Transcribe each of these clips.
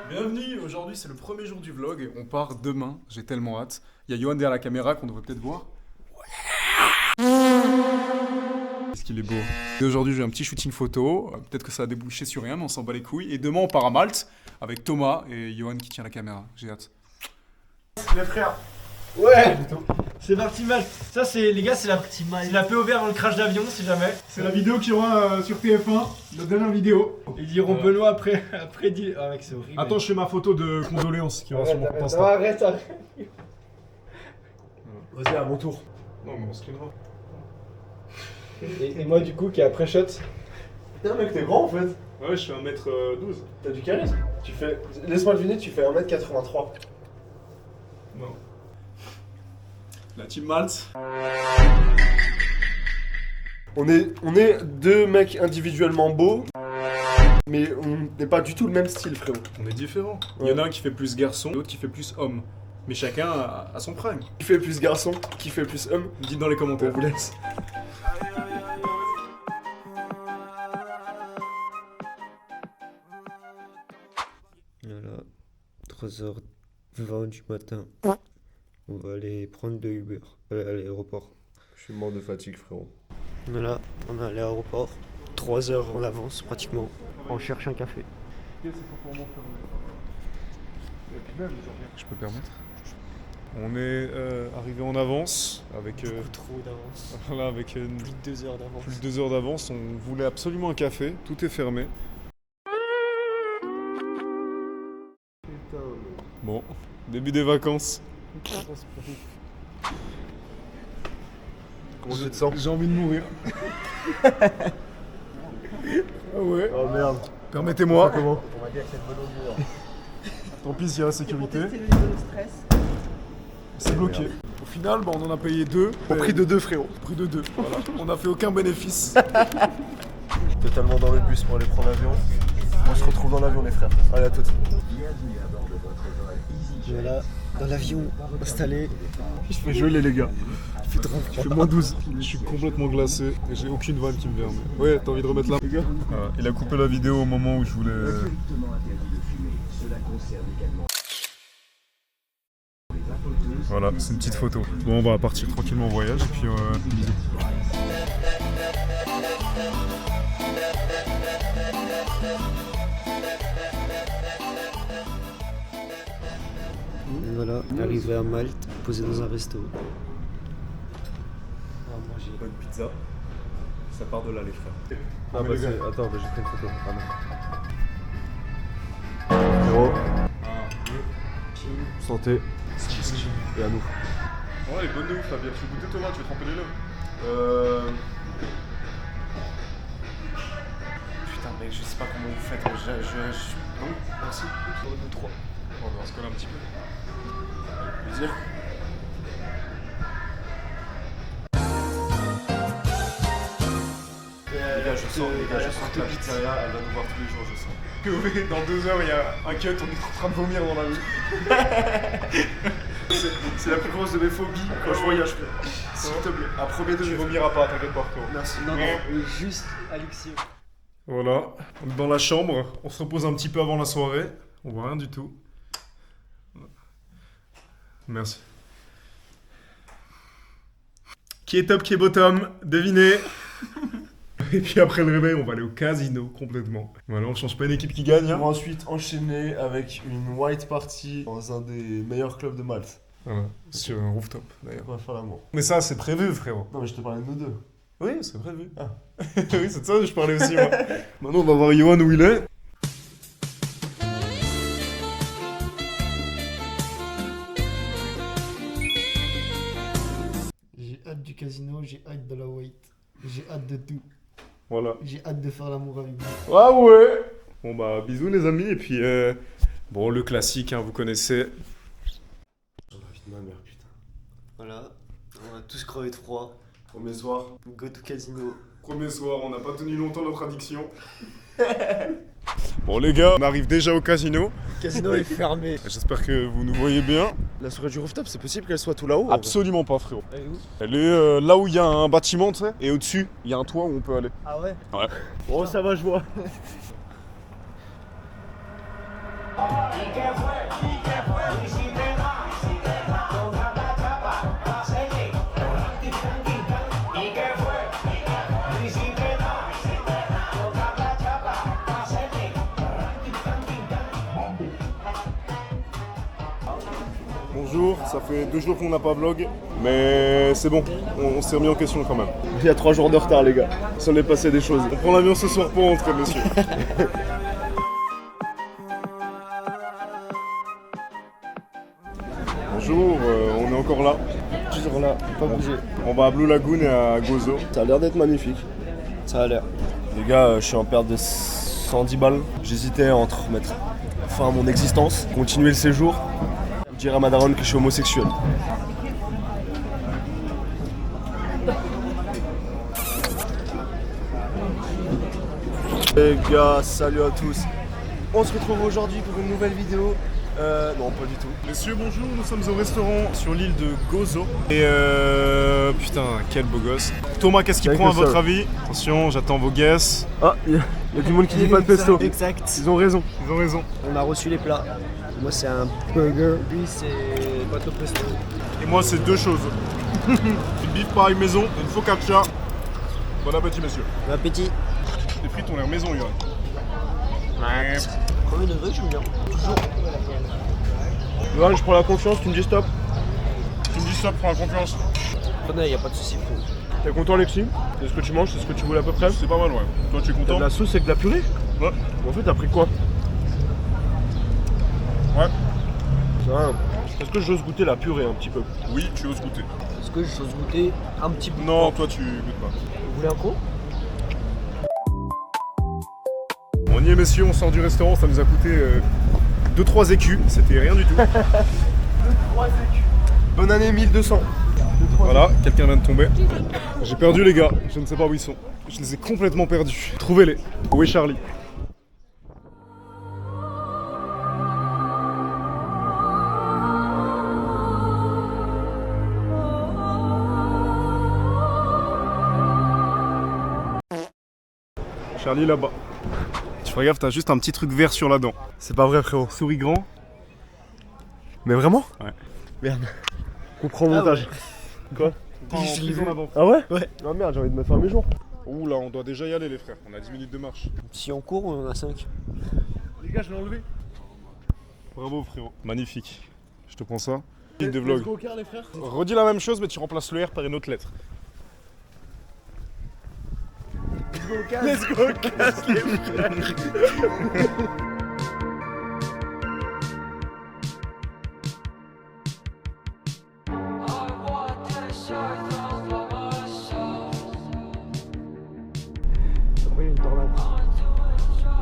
Bienvenue, aujourd'hui c'est le premier jour du vlog et on part demain, j'ai tellement hâte. Il y a Yohan derrière la caméra qu'on devrait peut-être voir. Qu'est-ce qu'il est beau. Et aujourd'hui j'ai un petit shooting photo, peut-être que ça va déboucher sur rien mais on s'en bat les couilles. Et demain on part à Malte avec Thomas et Yohan qui tient la caméra, j'ai hâte. Les frères. Ouais. C'est parti Malte. Ça c'est les gars, c'est la POV avant le crash d'avion si jamais. C'est la vidéo qu'il y aura sur TF1, la dernière vidéo. Ils diront Benoît après dit. Ah mec c'est horrible. Attends, je fais ma photo de condoléances qui aura sur mon compte Insta. Arrête. Vas-y à mon tour. Non mais on se calmera. Et moi du coup qui est après shot. Putain mec t'es grand en fait. Ouais, je fais 1m12. T'as du charisme. Tu fais. Laisse-moi deviner, tu fais 1m83. Non. La team Malte. On est deux mecs individuellement beaux, mais on n'est pas du tout le même style frérot. On est différents. Il y en a un qui fait plus garçon, l'autre qui fait plus homme. Mais chacun a son prime. Qui fait plus garçon, qui fait plus homme. Dites dans les On commentaires. vous laisse. Voilà, 3h20 du matin. On va aller prendre de Uber à l'aéroport. Je suis mort de fatigue frérot. Voilà, on est à l'aéroport. 3 heures en avance pratiquement. On cherche un café. Je peux permettre. On est arrivé en avance avec, Trop d'avance. voilà, avec Plus de 2 heures d'avance. plus de 2 heures d'avance. On voulait absolument un café, tout est fermé. Bon, début des vacances. Comment tu te sens? J'ai envie de mourir. Ah ouais. Oh merde. Permettez-moi. Comment? On va dire que c'est de bonne augure. Tant pis s'il y a la sécurité. C'est bloqué. Au final, bah, on en a payé 2. Au prix de 2 frérot. Prix de 2. Voilà. On n'a fait aucun bénéfice. Totalement dans le bus pour aller prendre l'avion. On se retrouve dans l'avion les frères. Allez à toutes. Voilà, dans l'avion, installé. Je fais geler les gars. Il fait trop Je froid. fais moins 12. Je suis complètement glacé et j'ai aucune vanne qui me vient. Mais... Ouais, t'as envie de remettre là? Il a coupé la vidéo au moment où je voulais. Voilà, c'est une petite photo. Bon, on va partir tranquillement en voyage et puis bisous. Voilà, arrivé à Malte, posé dans un resto. Bonne pizza. Ça part de là les frères. Ah bah c'est... Attends, bah, j'ai pris une photo. Frérot. Santé. Et à nous. Ouais, les bonnes de ouf, Fabien. Tu veux goûter Thomas, tu veux tremper les lèvres? Putain mec, je sais pas comment vous faites. Non, merci. 3. On va se coller un petit peu. Plaisir. Les gars, je sens que la pizzeria, elle va nous voir tous les jours, je sens. POV, dans 2 heures, il y a un cut, on est en train de vomir dans la rue. C'est la plus grosse de mes phobies quand je voyage. S'il te plaît. À premier Tu degré. vomiras pas, t'inquiète pas, frérot. Merci. Non, juste Alexis. Voilà, on est dans la chambre, on se repose un petit peu avant la soirée. On voit rien du tout. Merci. Qui est top, qui est bottom? Devinez. Et puis après le réveil, on va aller au casino complètement. Voilà, on change pas une équipe qui gagne. On Hein. va ensuite enchaîner avec une white party dans un des meilleurs clubs de Malte. Voilà, sur un rooftop d'ailleurs. On va faire l'amour. Mais ça, c'est prévu, frérot. Non mais je te parlais de nous deux. Oui, c'est prévu. Ah. Oui, c'est de ça que je parlais aussi, moi. Maintenant, on va voir Yohan où il est. J'ai hâte du casino, j'ai hâte de la wait. J'ai hâte de tout. Voilà. J'ai hâte de faire l'amour avec vous. Ah ouais. Bon bah, bisous les amis, et puis... Bon, le classique, hein, vous connaissez. J'ai la vie de ma mère, putain. Voilà, on a tous crevé de froid. Premier soir. Go to casino. Premier soir, on n'a pas tenu longtemps notre addiction. Bon les gars, on arrive déjà au casino. Le casino est fermé. J'espère que vous nous voyez bien. La soirée du rooftop, c'est possible qu'elle soit tout là-haut? Absolument pas, frérot. Elle est où? Elle est là où il y a un bâtiment, tu sais, et au-dessus, il y a un toit où on peut aller. Ah ouais? Ouais. Oh ça va, je vois. Bonjour, ça fait 2 jours qu'on n'a pas vlog, mais c'est bon, on s'est remis en question quand même. Il y a 3 jours de retard les gars, il s'en est passé des choses. On prend l'avion ce soir pour rentrer messieurs. Bonjour, on est encore là. Toujours là, pas bougé. On va à Blue Lagoon et à Gozo. Ça a l'air d'être magnifique. Ça a l'air. Les gars, je suis en perte de 110 balles. J'hésitais entre mettre fin à mon existence, continuer le séjour, ou dire à ma daronne que je suis homosexuel. Les gars, salut à tous. On se retrouve aujourd'hui pour une nouvelle vidéo. Non, pas du tout. Messieurs, bonjour, nous sommes au restaurant sur l'île de Gozo. Et putain, quel beau gosse. Thomas, qu'est-ce qu'il prend à votre avis? Attention, j'attends vos guesses. Ah, il y a du monde qui dit pas de pesto. Exact. Ils ont raison, ils ont raison. On a reçu les plats. Moi c'est un burger. Lui c'est bateau pesto. Et moi, c'est 2 choses. Une beef pareil maison et une focaccia. Bon appétit, messieurs. Bon appétit. Les frites ont l'air maison, Yoann. Premier degré, j'aime bien. Toujours. Yoann, je prends la confiance, tu me dis stop. Tu me dis stop, prends la confiance. Prenez, y a pas de soucis. T'es content, Alexis? C'est ce que tu manges, c'est ce que tu voulais à peu près? C'est pas mal, ouais. Toi, tu es content? T'as de la sauce et de la purée? Ouais. En fait, t'as pris quoi? Ouais. Ça. Est-ce que j'ose goûter la purée un petit peu? Oui, tu oses goûter. Est-ce que j'ose goûter un petit peu? Non, toi, tu goûtes pas. Vous voulez un coup? On y est, messieurs, on sort du restaurant, ça nous a coûté 2-3 écus, c'était rien du tout. 2-3 écus. Bonne année 1200. Voilà, quelqu'un vient de tomber. J'ai perdu les gars, je ne sais pas où ils sont. Je les ai complètement perdus. Trouvez-les. Où est Charlie? Charlie là-bas. Tu fais gaffe, t'as juste un petit truc vert sur la dent. C'est pas vrai frérot. Souris grand. Mais vraiment? Ouais. Merde. Comprends le montage. Quoi? Je l'ai vu. Ah ouais? Ouais. Ah merde, j'ai envie de me faire mes jours. Ouh là, on doit déjà y aller les frères. On a 10 minutes de marche. Si on court, on en a 5. Les gars, je l'ai enlevé. Bravo frérot. Magnifique. Je te prends ça. Ligne de vlog. les frères. Redis la même chose mais tu remplaces le R par une autre lettre. Let's go casse les frères.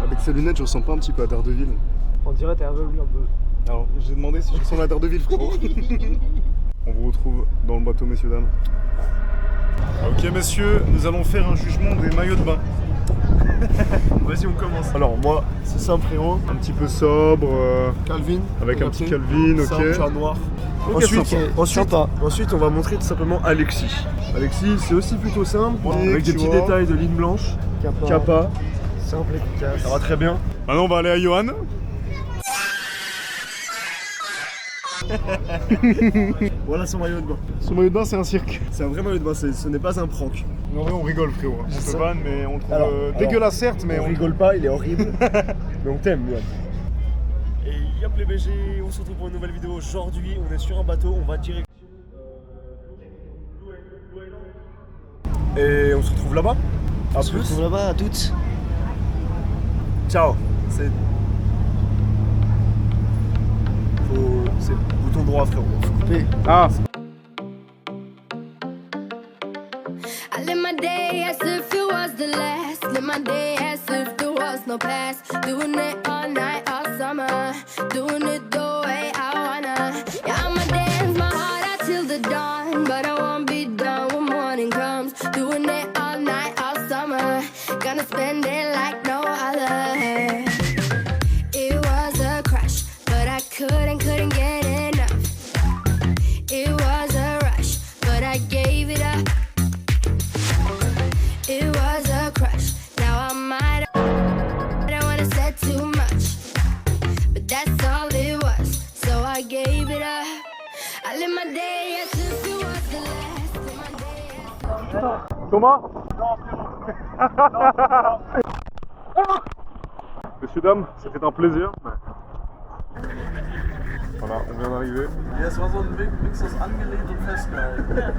Avec ces lunettes, je ressens pas un petit peu à Daredevil. On dirait t'es aveugle un peu. Alors, j'ai demandé si je ressemble à Daredevil, frérot. On vous retrouve dans le bateau, messieurs, dames. Ok, messieurs, nous allons faire un jugement des maillots de bain. Vas-y, on commence. Alors, moi, c'est simple, frérot. Un petit peu sobre. Calvin. Avec un petit Calvin, ok. Simple, noir. Okay, Ensuite, on va montrer tout simplement Alexis. Alexis, c'est aussi plutôt simple. Avec des petits détails de ligne blanche. Kappa. Simple, efficace. Ça va très bien. Maintenant, on va aller à Johan. Voilà son maillot de bain. Son maillot de bain, c'est un cirque. C'est un vrai maillot de bain, ce n'est pas un prank. En vrai, on rigole, frérot. On se vanne, mais on le trouve dégueulasse, certes, mais on rigole pas, il est horrible. Mais on t'aime, Johan. Et yop les BG, on se retrouve pour une nouvelle vidéo. Aujourd'hui, on est sur un bateau, on va direction. Et on se retrouve là-bas. On se retrouve là-bas à toutes. Ciao. C'est bouton droit, frérot. Faut couper. Ah. I live my day as if it was the last. Live my day as if there was no past. Doing it all night, all summer. Doing it the way I wanna. Yeah, I'ma dance my heart out till the dawn. But I won't be done when morning comes. Doing it all night, all summer. Gonna spend it like no other. It was a crush, but I couldn't get enough. It was a rush, but I gave it up. It was a crush, now I might. I don't wanna say too much. Thomas? Messieurs, dames, c'était un plaisir. Voilà, on vient d'arriver. Ja, es war so ein Mix aus angelehnt und festgehalten.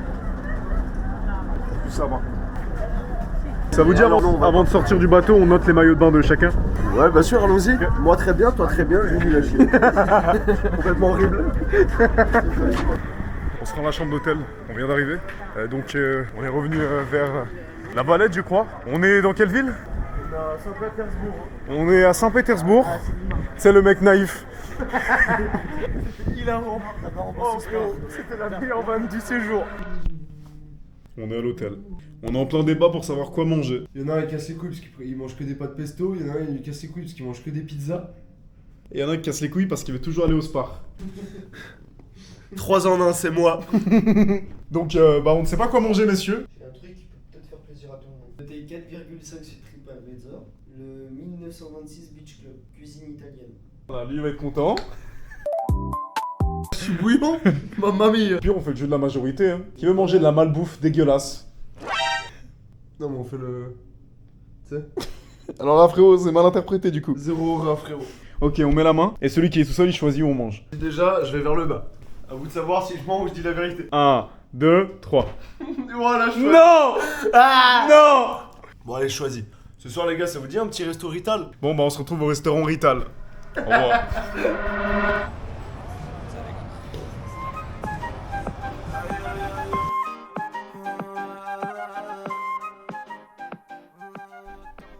Tout ça, moi. Ça vous dit avant de sortir du bateau, on note les maillots de bain de chacun? Ouais, bien sûr, allons-y. Moi très bien, toi très bien, j'ai mis la chier. Complètement horrible. On se rend à la chambre d'hôtel, on vient d'arriver. Donc on est revenu vers la Valette, je crois. On est dans quelle ville? À Saint-Pétersbourg. On est à Saint-Pétersbourg. C'est le mec naïf. Hilarant. Oh frérot, c'était la meilleure vanne du séjour. On est à l'hôtel. On est en plein débat pour savoir quoi manger. Il y en a un qui casse les couilles parce qu'il mange que des pâtes pesto, il y en a un qui casse les couilles parce qu'il mange que des pizzas. Et il y en a un qui casse les couilles parce qu'il veut toujours aller au spa. 3 en 1, c'est moi. Donc on ne sait pas quoi manger, messieurs. J'ai un truc qui peut peut-être faire plaisir à tout le monde. Notez 4,5 sur TripAdvisor, le 1926 Beach Club, cuisine italienne. Voilà, lui il va être content. Je suis bouillant. Mamma mia. Puis on fait le jeu de la majorité. Hein. Qui veut manger de la malbouffe dégueulasse? Non mais on fait le... Tu sais. Alors là frérot, c'est mal interprété du coup. 0 rat frérot. Ok, on met la main. Et celui qui est tout seul, il choisit où on mange. Déjà, je vais vers le bas. À vous de savoir si je mens ou je dis la vérité. 1, 2, 3. Voilà, je Non! Non! Bon allez, choisis. Ce soir les gars, ça vous dit un petit resto Rital? Bon on se retrouve au restaurant Rital. Au revoir.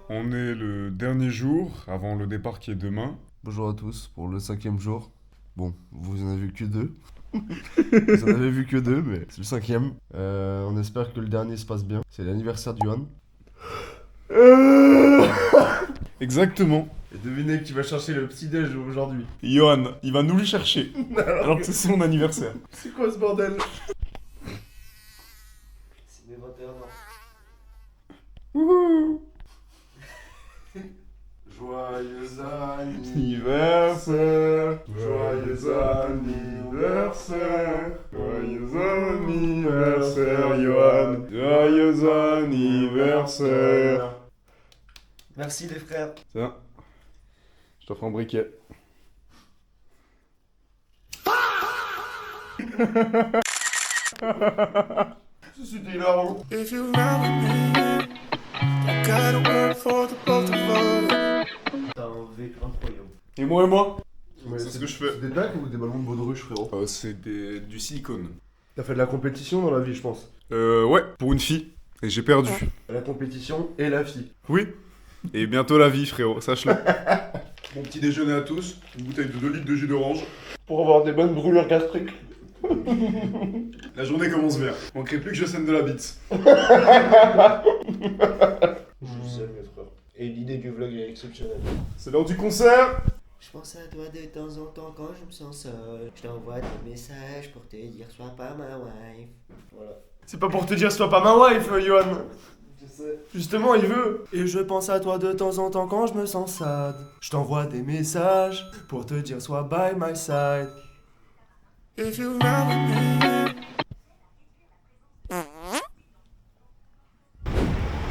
On est le dernier jour avant le départ qui est demain. Bonjour à tous pour le 5e jour. Bon, vous en avez vu que 2. Vous en avez vu que 2, mais c'est le 5e. On espère que le dernier se passe bien. C'est l'anniversaire de Johan. Exactement. Et devinez qui va chercher le petit déj aujourd'hui. Johan, il va nous le chercher. Alors que c'est son anniversaire. C'est quoi ce bordel? C'est mes 21 ans. Wouhou! Joyeux Anniversaire, joyeux anniversaire, joyeux anniversaire, Johan, joyeux anniversaire. Merci les frères. Tiens, je t'offre un briquet. C'était hilarant. T'as un V incroyable. Et moi Ouais, C'est ce que je fais. C'est des dacs ou des ballons de baudruche frérot? C'est du silicone. T'as fait de la compétition dans la vie je pense. Ouais, pour une fille. Et j'ai perdu. La compétition et la fille. Oui. Et bientôt la vie, frérot, sache-le. Bon petit déjeuner à tous, une bouteille de 2 litres de jus d'orange. Pour avoir des bonnes brûlures gastriques. La journée commence bien. Manquerait plus que je scène de la bite. Je vous aime mes frères. Et l'idée du vlog est exceptionnelle. C'est l'heure du concert. Je pense à toi de temps en temps quand je me sens seul. Je t'envoie des messages pour te dire sois pas ma wife. Voilà. C'est pas pour te dire sois pas ma wife, Johan. Je sais. Justement, il veut. Et je pense à toi de temps en temps quand je me sens sad. Je t'envoie des messages pour te dire sois by my side. If you run with me.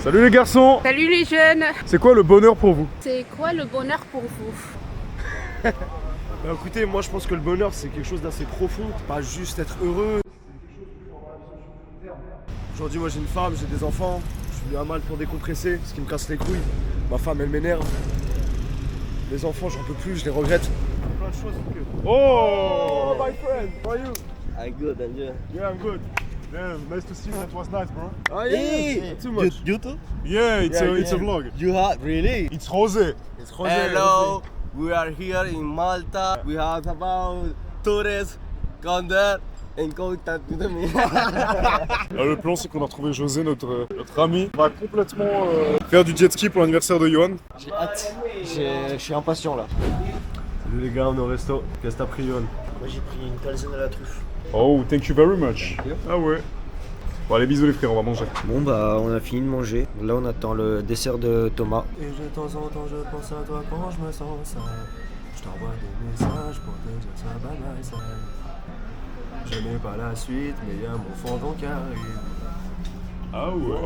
Salut les garçons. Salut les jeunes! C'est quoi le bonheur pour vous? C'est quoi le bonheur pour vous? Bah écoutez, moi je pense que le bonheur c'est quelque chose d'assez profond, pas juste être heureux. Aujourd'hui moi j'ai une femme, j'ai des enfants, je suis venu à Malte pour décompresser, ce qui me casse les couilles. Ma femme elle m'énerve. Les enfants j'en peux plus, je les regrette. Plein de choses que... Oh my friend, how are you? I'm good, and you? Yeah, I'm good. Yeah, nice to see you. That was nice, bro. Oh yeah, too much. You too? Yeah, it's a vlog. You have really? It's Jose. It's Jose. Hello, we are here in Malta. We have about tourists come there and contact with me. Le plan, c'est qu'on a retrouvé José, notre ami. On va complètement faire du jet ski pour l'anniversaire de Johan. J'ai hâte. Je suis impatient là. Salut les gars, on est au resto. Qu'est-ce que t'as pris, Johan? Moi j'ai pris une calzone à la truffe. Oh, thank you very much. Ah ouais. Bon, allez, bisous les frères, on va manger. Bon bah on a fini de manger. Là on attend le dessert de Thomas. Et de temps en temps je pense à toi quand je me sens sale. Je t'envoie des messages pour te dire ça by my side. Je n'ai pas la suite mais y'a mon fondant qui arrive. Ah ouais.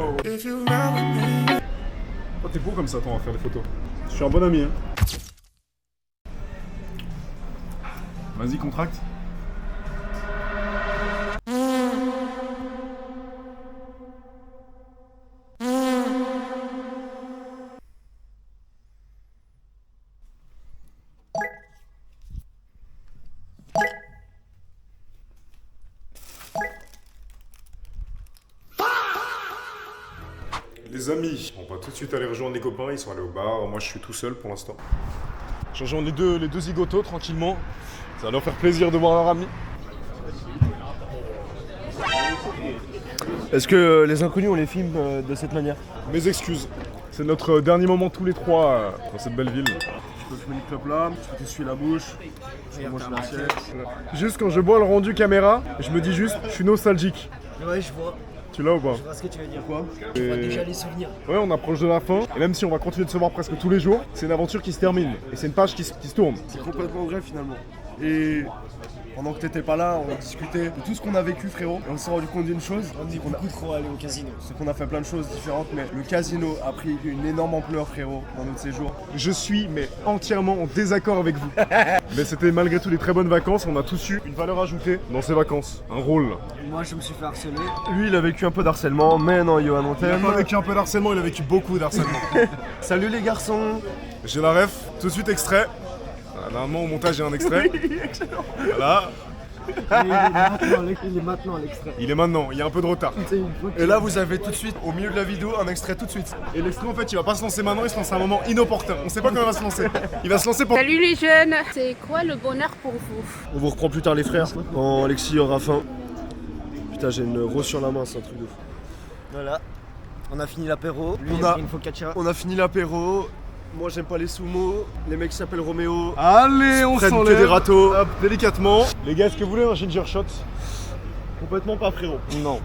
Oh, t'es beau comme ça, toi, à faire des photos. Je suis un bon ami, hein. Vas-y, contracte. Les amis, on va tout de suite aller rejoindre les copains, ils sont allés au bar, moi je suis tout seul pour l'instant. Je rejoins les deux zigotos tranquillement, ça va leur faire plaisir de voir leur ami. Est-ce que les inconnus on les filme de cette manière? Mes excuses, c'est notre dernier moment tous les trois dans cette belle ville. Je peux fumer une clope là, je peux t'essuyer la bouche, je mange l'assiette. Juste quand je bois le rendu caméra, je me dis juste, je suis nostalgique. Ouais, je vois. Tu l'as ou pas? Je vois ce que tu veux dire. Quoi? Je vois déjà les souvenirs. Ouais, on approche de la fin, et même si on va continuer de se voir presque tous les jours, c'est une aventure qui se termine, et c'est une page qui se tourne. C'est complètement vrai finalement. Et pendant que t'étais pas là, on discutait de tout ce qu'on a vécu frérot. Et on s'est rendu compte d'une chose, On est beaucoup trop allé au casino. c'est qu'on a fait plein de choses différentes, mais le casino a pris une énorme ampleur frérot dans notre séjour. Je suis mais entièrement en désaccord avec vous. Mais c'était malgré tout des très bonnes vacances, on a tous eu une valeur ajoutée dans ces vacances, un rôle. Moi, je me suis fait harceler. Lui il a vécu un peu d'harcèlement, mais non Johan on Il a t'aime. pas vécu un peu d'harcèlement, il a vécu beaucoup d'harcèlement. Salut les garçons. J'ai la ref, tout de suite extrait. Normalement au montage j'ai un extrait. Voilà, Il est maintenant à l'extrait. il est maintenant, il y a un peu de retard. Et là vous avez tout de suite, au milieu de la vidéo, un extrait tout de suite. Et l'extrait en fait il va pas se lancer maintenant, il se lance à un moment inopportun. On sait pas quand il va se lancer. Il va se lancer pour... Salut les jeunes. C'est quoi le bonheur pour vous? On vous reprend plus tard les frères, quand Alexis aura faim. Putain j'ai une rose sur la main, c'est un truc de fou. Voilà. On a fini l'apéro. Lui, On il a a- pris une focaccia. On a fini l'apéro, moi j'aime pas les sumo, les mecs qui s'appellent Roméo. Allez, on prennent que s'enlève. des râteaux. Hop, délicatement. Les gars, est-ce que vous voulez un ginger shot? Complètement pas frérot. Non.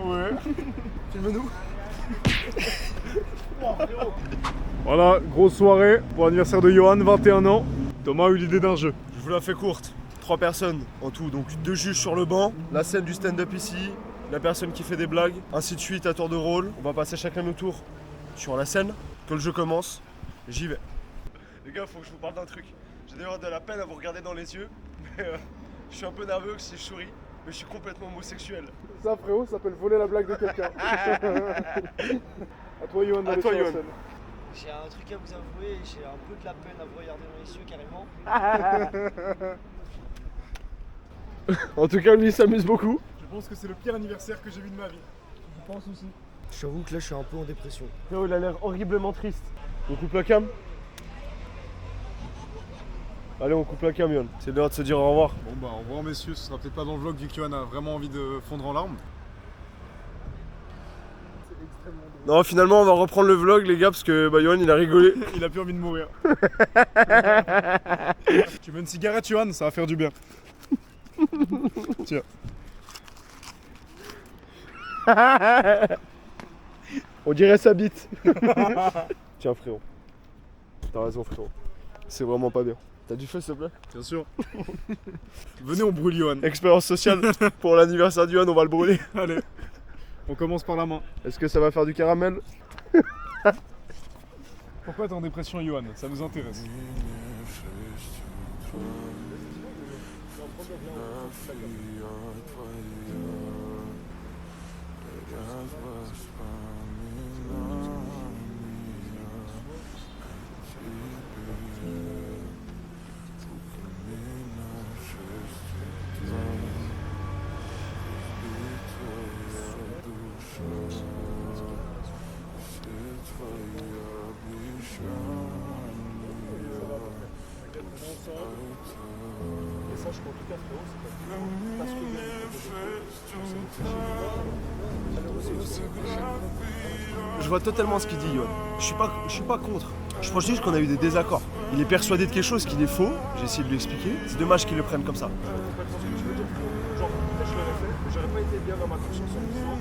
Ouais. Filme-nous. Voilà, grosse soirée pour l'anniversaire de Johan, 21 ans. Thomas a eu l'idée d'un jeu. Je vous la fais courte. 3 personnes en tout, donc 2 juges sur le banc, la scène du stand-up ici, la personne qui fait des blagues, ainsi de suite à tour de rôle. On va passer chacun notre tour sur la scène. Que le jeu commence, j'y vais. Les gars, faut que je vous parle d'un truc. J'ai d'ailleurs de la peine à vous regarder dans les yeux, mais je suis un peu nerveux si je souris, mais je suis complètement homosexuel. Ça, frérot, ça s'appelle voler la blague de quelqu'un. À toi, Johan, d'aller toi, sur la Johan. scène. J'ai un truc à vous avouer, j'ai un peu de la peine à vous regarder dans les yeux carrément. En tout cas, lui il s'amuse beaucoup. Je pense que c'est le pire anniversaire que j'ai vu de ma vie. Je pense aussi. J'avoue que là, je suis un peu en dépression. Frérot, il a l'air horriblement triste. On coupe la cam? Allez, on coupe la cam, Yohan. C'est l'heure de se dire au revoir. Bon bah au revoir messieurs, ce sera peut-être pas dans le vlog vu que Johan a vraiment envie de fondre en larmes. Non, finalement, on va reprendre le vlog, les gars, parce que Yohan il a rigolé. Il a plus envie de mourir. Tu veux une cigarette Johan? Ça va faire du bien. Tiens. On dirait sa bite. Tiens, frérot. T'as raison, frérot. C'est vraiment pas bien. T'as du feu, s'il te plaît? Bien sûr. Venez, on brûle Johan. Expérience sociale pour l'anniversaire du Yohan, on va le brûler. Allez. On commence par la main. Est-ce que ça va faire du caramel? Pourquoi t'es en dépression Johan? Ça nous intéresse. Je vois totalement ce qu'il dit, Yohan. Je suis pas contre. Je pense juste qu'on a eu des désaccords. Il est persuadé de quelque chose qu'il est faux. J'ai essayé de lui expliquer. C'est dommage qu'il le prenne comme ça. Genre, peut-être je l'aurais fait, mais j'aurais pas été bien dans ma conscience en disant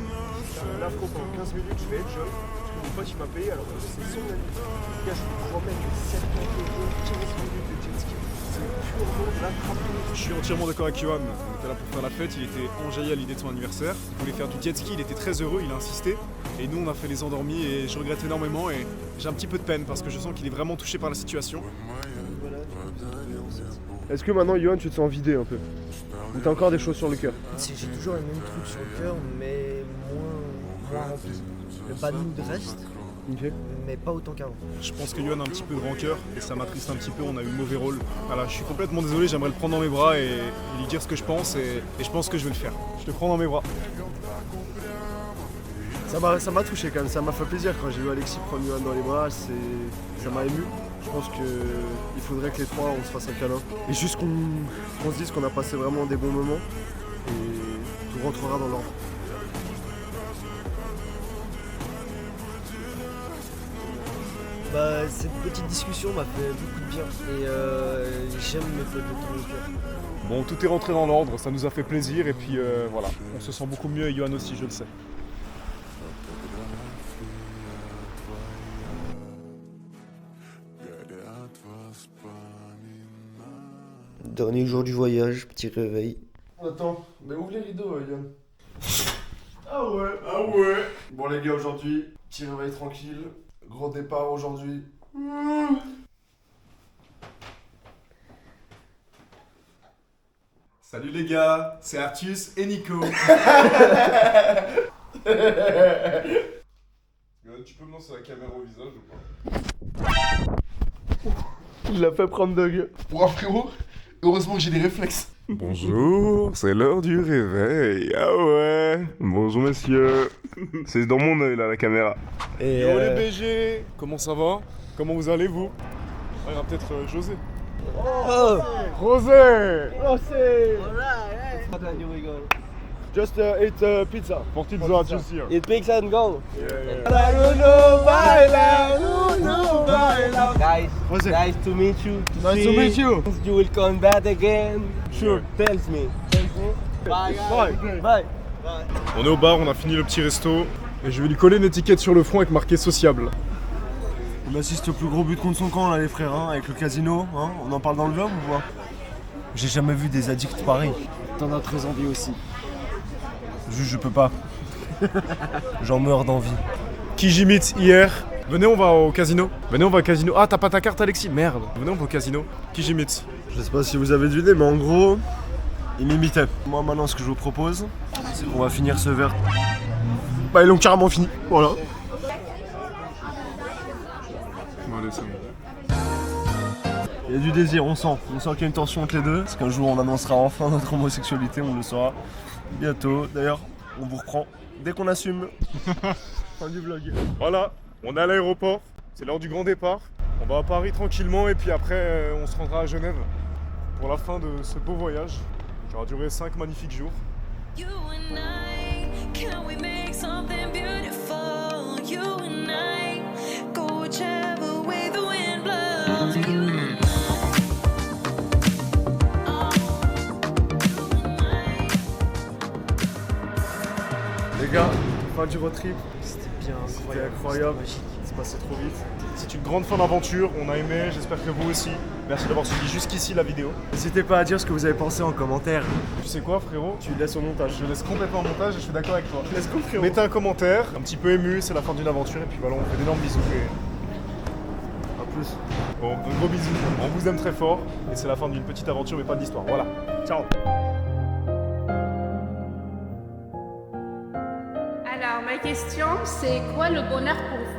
un afro pendant 15 minutes, je vais être jeune. Parce que mon pote il m'a payé alors que c'est son ami. Les gars, je vous promets que 7 ans de jeu, 15 minutes de jet ski, c'est purement l'attraper. Je suis entièrement d'accord avec Johan. On était là pour faire la fête, il était enjaillé à l'idée de son anniversaire. Il voulait faire du jet ski, il était très heureux, il a insisté. Et nous on a fait les endormis et je regrette énormément et j'ai un petit peu de peine parce que je sens qu'il est vraiment touché par la situation. Est-ce que maintenant, Johan, tu te sens vidé un peu? Ou t'as encore des choses sur le cœur? J'ai toujours les mêmes trucs sur le cœur, mais moins rempli. Le bad mood reste, Ok. mais pas autant qu'avant. Je pense que Johan a un petit peu de rancœur et ça m'attriste un petit peu, on a eu le mauvais rôle. Voilà, je suis complètement désolé, j'aimerais le prendre dans mes bras et lui dire ce que je pense et je pense que je vais le faire. Je te prends dans mes bras. Ça m'a touché quand même, ça m'a fait plaisir quand j'ai vu Alexis prendre Johan dans les bras, ça m'a ému. Je pense qu'il faudrait que les trois on se fasse un câlin. Et juste qu'on se dise qu'on a passé vraiment des bons moments et tout rentrera dans l'ordre. Bah, cette petite discussion m'a fait beaucoup de bien et j'aime me faire le tour au cœur. Bon, tout est rentré dans l'ordre, ça nous a fait plaisir et puis voilà, on se sent beaucoup mieux et Johan aussi, je le sais. Dernier jour du voyage, petit réveil. Attends, mais ouvre les rideaux, Yann. Ah ouais. Bon les gars, aujourd'hui, petit réveil tranquille. Gros départ aujourd'hui. Salut les gars, c'est Artus et Nico. Tu peux me lancer la caméra au visage ou pas? Il l'a fait prendre de gueule. Pour un frérot, heureusement que j'ai des réflexes. Bonjour, c'est l'heure du réveil. Ah ouais. Bonjour messieurs. C'est dans mon œil là la caméra. Et Yo les BG, comment ça va? Comment vous allez vous? Ah, il y aura peut-être José. oh, José! What do we go? Just eat pizza. Pour pizza, just here. It picks and go. Yeah. Guys, Jose. nice to meet you. Nice to meet you. You will come back again. Sure. Tells me. Bye. Bye. Bye. On est au bar, on a fini le petit resto. Et je vais lui coller une étiquette sur le front avec marqué sociable. On assiste au plus gros but contre son camp là les frères, hein, avec le casino, hein. On en parle dans le vlog ou pas? J'ai jamais vu des addicts pareils. T'en as très envie aussi. Juste je peux pas. J'en meurs d'envie. Qui j'imite hier? Venez, on va au casino. Venez, on va au casino. Ah, t'as pas ta carte, Alexis? Merde. Venez, on va au casino. Qui j'imite? Je sais pas si vous avez deviné, mais en gros, il m'imitait. Moi maintenant ce que je vous propose, c'est qu'on va finir ce verre. Bah ils l'ont carrément fini, voilà. Bon, allez, c'est bon. Il y a du désir, on sent qu'il y a une tension entre les deux. Parce qu'un jour on annoncera enfin notre homosexualité, on le saura bientôt. D'ailleurs, on vous reprend dès qu'on assume. Fin du vlog. Voilà, on est à l'aéroport. C'est l'heure du grand départ. On va à Paris tranquillement et puis après, on se rendra à Genève pour la fin de ce beau voyage qui aura duré 5 magnifiques jours. You and I, can we make something beautiful? You and I, go whichever way the wind blows. You and I, Les gars, fin du road trip. c'était bien C'était incroyable. incroyable. C'était magique. C'est passé trop vite. C'est une grande fin d'aventure, on a aimé, j'espère que vous aussi. Merci d'avoir suivi jusqu'ici la vidéo. N'hésitez pas à dire ce que vous avez pensé en commentaire. Tu sais quoi frérot? Tu laisses au montage. Je laisse complètement au montage et je suis d'accord avec toi. Let's go frérot. Mettez un commentaire, un petit peu ému, c'est la fin d'une aventure et puis voilà, on fait d'énormes bisous et À plus. bon, un gros bisou. On vous aime très fort et c'est la fin d'une petite aventure mais pas d'histoire. Voilà. Ciao. Alors, ma question, c'est quoi le bonheur pour vous?